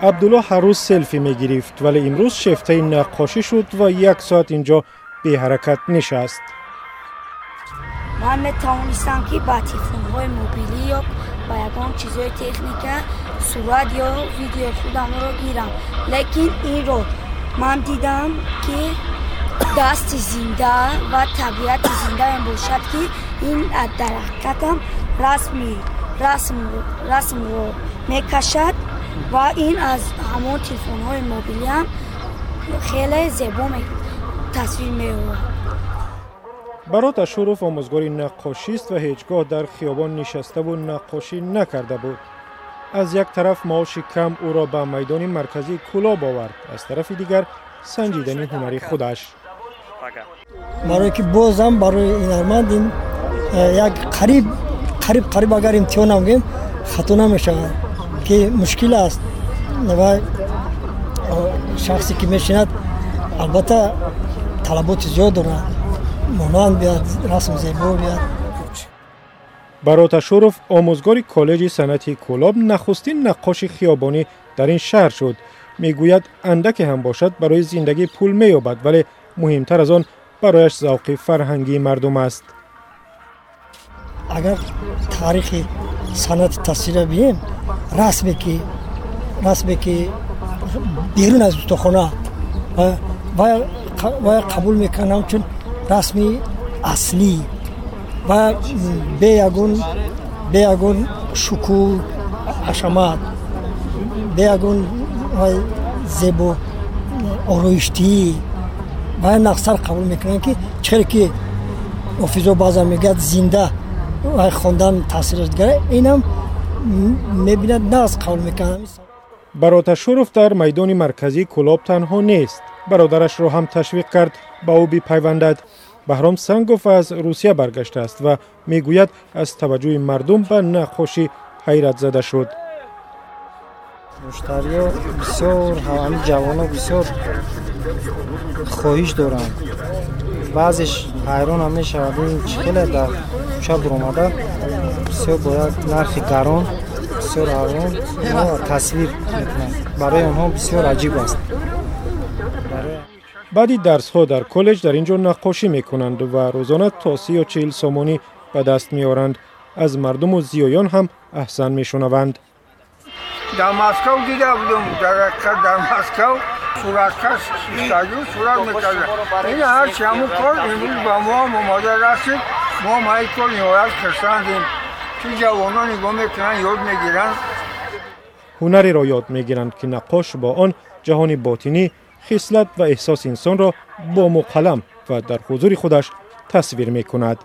عبدالله هر روز سلفی می گرفت ولی امروز شیفته نقاشی شد و 1 ساعت اینجا بی حرکت نشست. من میتوانستم که با تلفن‌های موبیلی یا با یگان چیزهای تکنیکه صورت یا ویدیو خودم رو گیرم، لیکن این رو من دیدم که دست زنده و طبیعت زنده این باشد که این در حقیقتم رسم رو میکشد و این از همون تلفن‌های موبیلی هم خیلی زیبا تصویر می‌آورد. برات اشرف آموزگار نقاشی است و هیچگاه در خیابان نشسته و نقاشی نکرده بود. از یک طرف معاش کم او را به میدان مرکزی کلاب آورد، از طرف دیگر سنجیدنی هنری خودش. برای که بازم برای هنرمند این یک قریب اگر امتحان نمگیم خطا نمیشود که مشکل است و شخصی که میشیند البته طلبات زیاد دارد، مانند بیاد، رسم زیبا بیاد. برات اشرف آموزگار کالج صنعتی کلاب نخستین نقاش خیابانی در این شهر شد. میگوید اندک هم باشد برای زندگی پول مییابد ولی مهمتر از آن برایش ذوق فرهنگی مردم است. اگر تاریخ صنعت تصویر بیم رسمی که بیرون از استخوان و قبول میکنم چون رسمی اصلی و به یگون شکوه حشمت به یگون زیبا آرایشتی و نقصر قبول میکنم که چرا که افیزو بازم میگه زنده و خوندن تاثیر دیگه اینم میبیند نقص قبول میکنم. برات اشرف در میدان مرکزی کلاب تنها نیست، برادرش را هم تشویق کرد با او بپیوندد. بهرام سنگوف از روسیه برگشته است و میگوید از توجه مردم به نقاشی حیرت زده شد. مشتری‌ها بسیار همه جوان‌ها بسیار خواهش دارند. بعضیش حیران هم میشود این چقدر در کوچه برآمده بسیار باید نرخ گران بسیار ارزان تصویر میکنند. برای آنها بسیار عجیب است. بعدی درس ها در کالج در اینجا نقاشی میکنند و روزانه تا 30 یا 40 سومانی به دست میارند. از مردم و زیایان هم احسان میشنوند. در مسکو دیده بودم، در مسکو صورتکش استادیو صورت میکرده. این هر چی همون کار امروز با ما آماده رسید، ما مایی کار نهایت کشاندیم که جوانان نگاه میکنن یاد میگیرن. هنری را یاد میگیرند که نقاش با آن جهان باطنی، خصلت و احساس انسان را با قلم و در حضور خودش تصویر میکند.